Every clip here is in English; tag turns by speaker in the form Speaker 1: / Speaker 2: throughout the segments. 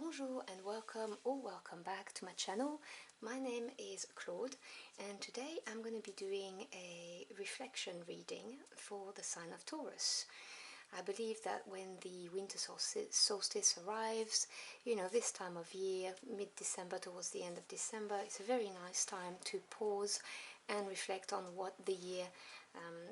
Speaker 1: Bonjour and welcome or welcome back to my channel. My name is Claude and today I'm going to be doing a reflection reading for the sign of Taurus. I believe that when the winter solstice arrives, you know, this time of year, mid-December towards the end of December, it's a very nice time to pause and reflect on what the year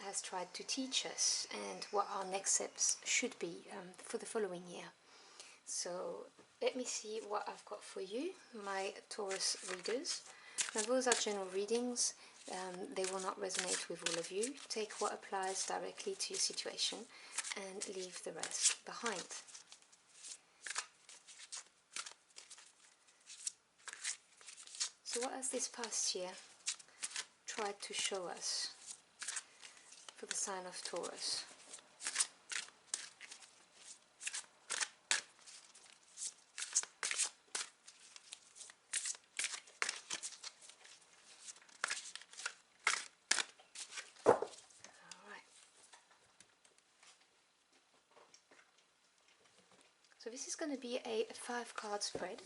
Speaker 1: has tried to teach us and what our next steps should be for the following year. So let me see what I've got for you, my Taurus readers. Now those are general readings, they will not resonate with all of you. Take what applies directly to your situation and leave the rest behind. So what has this past year tried to show us for the sign of Taurus? So this is going to be a 5-card spread.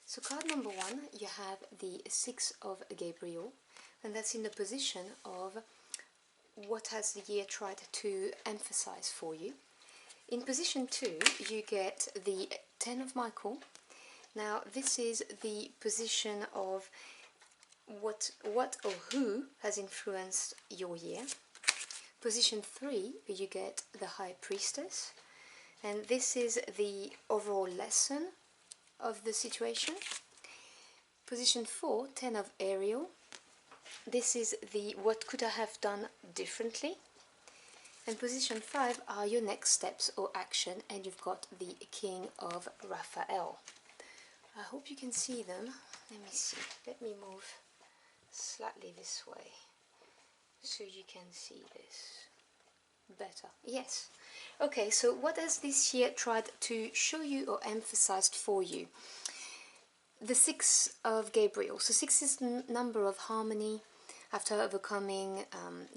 Speaker 1: So card number 1, you have the 6 of Gabriel, and that's in the position of what has the year tried to emphasize for you. In position 2, you get the 10 of Michael. Now this is the position of what or who has influenced your year. Position 3, you get the High Priestess. And this is the overall lesson of the situation. Position 4, 10 of Ariel. This is the what could I have done differently. And position 5 are your next steps or action, and you've got the King of Raphael. I hope you can see them. Let me see. Let me move slightly this way so you can see this better. Yes. Okay, so what has this year tried to show you or emphasized for you? The 6 of Gabriel. So 6 is the number of harmony after overcoming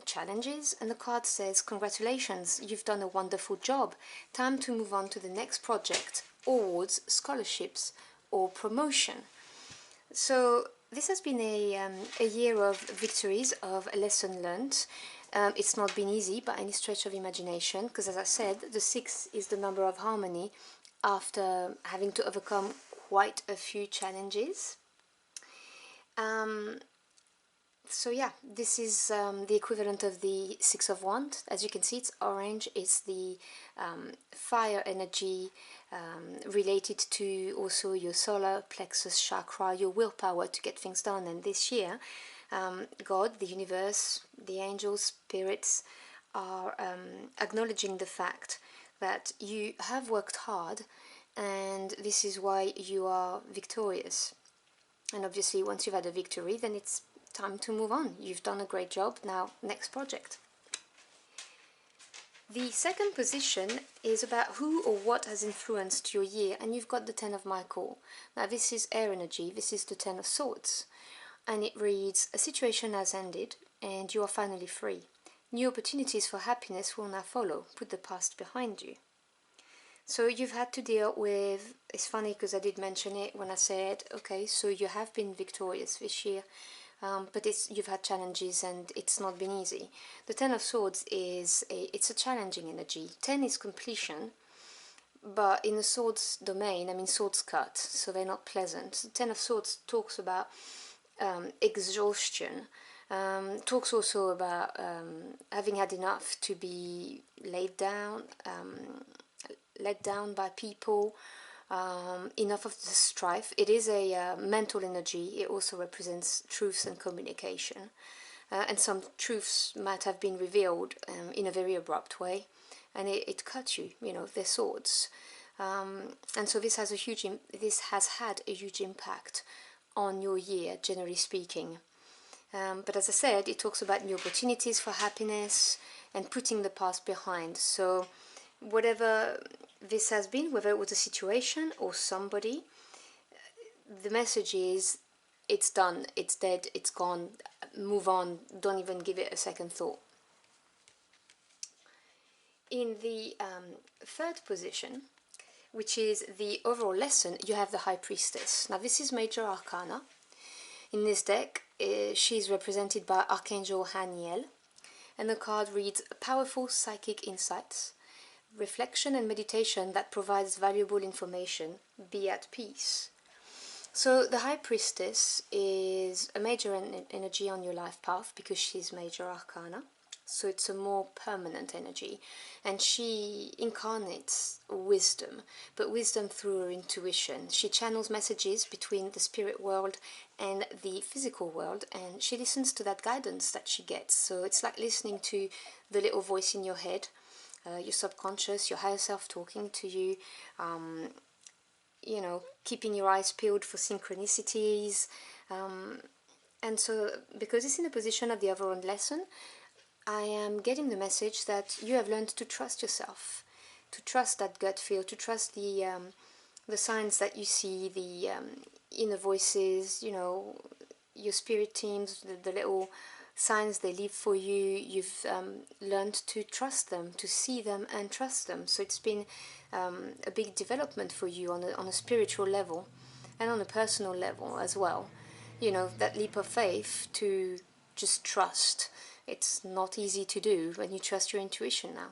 Speaker 1: challenges, and the card says, congratulations, you've done a wonderful job. Time to move on to the next project, awards, scholarships, or promotion. So this has been a year of victories, of lesson learned. It's not been easy by any stretch of imagination, because as I said, the 6 is the number of harmony after having to overcome quite a few challenges. So yeah, this is the equivalent of the 6 of Wands. As you can see, it's orange. It's the fire energy related to also your solar plexus chakra, your willpower to get things done. And this year, God, the universe, the angels, spirits are acknowledging the fact that you have worked hard, and this is why you are victorious. And obviously once you've had a victory, then it's time to move on. You've done a great job, now next project. The second position is about who or what has influenced your year, and you've got the 10 of Michael. Now this is air energy, this is the 10 of Swords, and it reads, a situation has ended and you are finally free. New opportunities for happiness will now follow. Put the past behind you. So you've had to deal with, it's funny because I did mention it when I said, okay, so you have been victorious this year, but you've had challenges and it's not been easy. The 10 of Swords it's a challenging energy. 10 is completion, but in the Swords domain, I mean swords cut, so they're not pleasant. The 10 of Swords talks about exhaustion, talks also about having had enough to be let down by people, enough of the strife. It is a mental energy. It also represents truths and communication, and some truths might have been revealed in a very abrupt way, and it cut you, you know, their swords. And so this has had a huge impact on your year, generally speaking. But as I said, it talks about new opportunities for happiness and putting the past behind. So whatever this has been, whether it was a situation or somebody, the message is, it's done, it's dead, it's gone, move on, don't even give it a second thought. In the third position, which is the overall lesson, you have the High Priestess. Now this is Major Arcana. In this deck, she's represented by Archangel Haniel, and the card reads powerful psychic insights, reflection and meditation that provides valuable information, be at peace. So the High Priestess is a major energy on your life path because she's Major Arcana. So it's a more permanent energy, and she incarnates wisdom, but wisdom through her intuition. She channels messages between the spirit world and the physical world, and she listens to that guidance that she gets. So it's like listening to the little voice in your head, your subconscious, your higher self talking to you, you know, keeping your eyes peeled for synchronicities. And so because it's in the position of the overall lesson, I am getting the message that you have learned to trust yourself, to trust that gut feel, to trust the signs that you see, the inner voices, you know, your spirit teams, the little signs they leave for you. You've learned to trust them, to see them and trust them. So it's been a big development for you on a spiritual level and on a personal level as well. You know, that leap of faith to just trust. It's not easy to do when you trust your intuition now.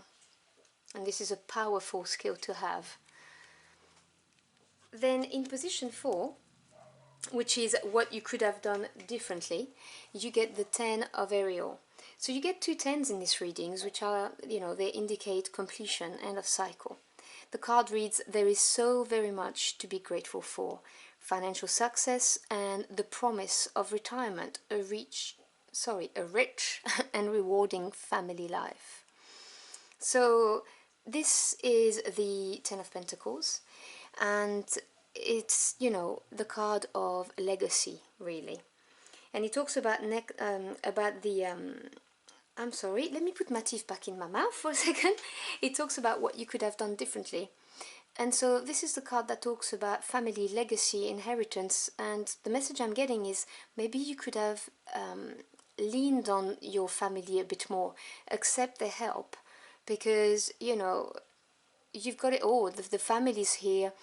Speaker 1: And this is a powerful skill to have. Then in position 4, which is what you could have done differently, you get the 10 of Ariel. So you get 2 10s in these readings, which are, you know, they indicate completion, end of cycle. The card reads, there is so very much to be grateful for. Financial success and the promise of retirement, a rich and rewarding family life. So this is the 10 of Pentacles, and it's, you know, the card of legacy, really. And it talks about I'm sorry, let me put my teeth back in my mouth for a second. It talks about what you could have done differently. And so this is the card that talks about family, legacy, inheritance, and the message I'm getting is maybe you could have leaned on your family a bit more, accept their help, because, you know, you've got it all. The family's here,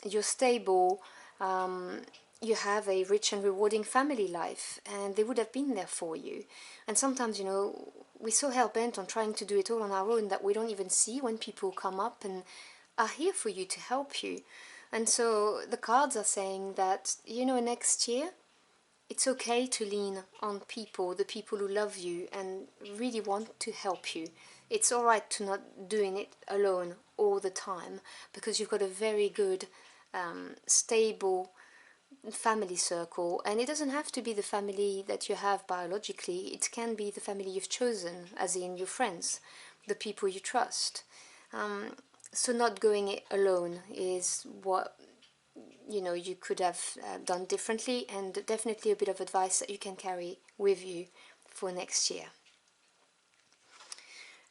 Speaker 1: you're stable, you have a rich and rewarding family life, and they would have been there for you. And sometimes, you know, we're so hell-bent on trying to do it all on our own that we don't even see when people come up and are here for you to help you. And so the cards are saying that, you know, next year it's okay to lean on people, the people who love you and really want to help you. It's all right to not doing it alone all the time, because you've got a very good stable family circle, and it doesn't have to be the family that you have biologically. It can be the family you've chosen, as in your friends, the people you trust. So not going it alone is what, you know, you could have done differently, and definitely a bit of advice that you can carry with you for next year.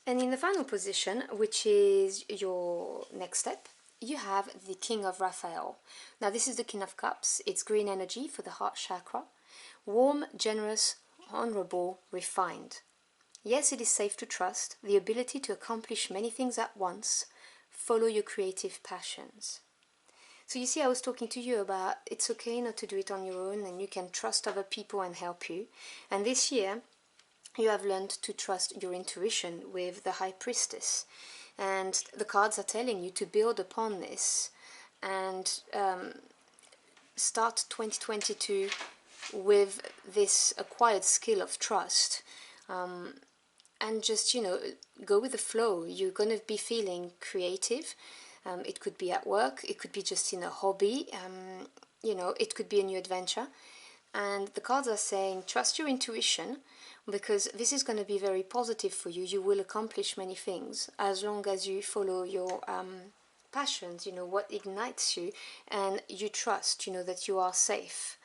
Speaker 1: And in the final position, which is your next step, you have the King of Raphael. Now this is the King of Cups. It's green energy for the heart chakra. Warm, generous, honorable, refined. Yes, it is safe to trust, the ability to accomplish many things at once. Follow your creative passions. So you see, I was talking to you about it's okay not to do it on your own, and you can trust other people and help you. And this year, you have learned to trust your intuition with the High Priestess. And the cards are telling you to build upon this and start 2022 with this acquired skill of trust. And just, you know, go with the flow. You're going to be feeling creative. It could be at work. It could be just in a hobby. You know, it could be a new adventure. And the cards are saying, trust your intuition, because this is going to be very positive for you. You will accomplish many things as long as you follow your passions, you know, what ignites you, and you trust, you know, that you are safe.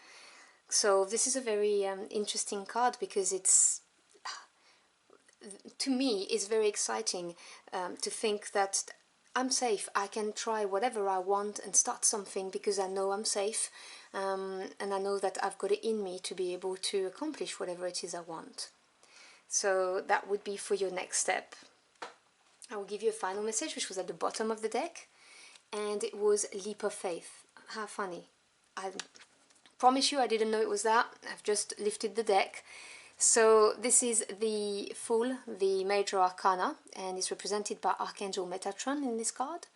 Speaker 1: So this is a very interesting card, because it's, to me, it's very exciting to think that I'm safe. I can try whatever I want and start something because I know I'm safe, and I know that I've got it in me to be able to accomplish whatever it is I want. So that would be for your next step. I will give you a final message, which was at the bottom of the deck, and it was Leap of Faith. How funny. I promise you I didn't know it was that. I've just lifted the deck. So this is the Fool, the Major Arcana, and is represented by Archangel Metatron in this card.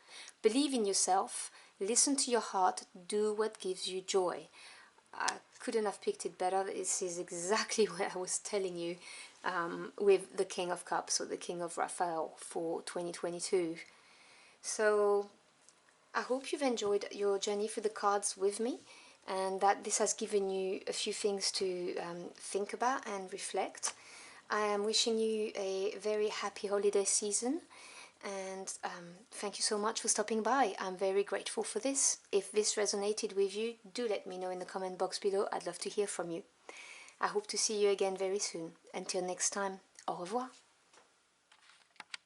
Speaker 1: Believe in yourself, listen to your heart, do what gives you joy. I couldn't have picked it better. This is exactly what I was telling you with the King of Cups, or the King of Raphael for 2022. So I hope you've enjoyed your journey through the cards with me, and that this has given you a few things to think about and reflect. I am wishing you a very happy holiday season, and thank you so much for stopping by. I'm very grateful for this. If this resonated with you, do let me know in the comment box below. I'd love to hear from you. I hope to see you again very soon. Until next time, au revoir.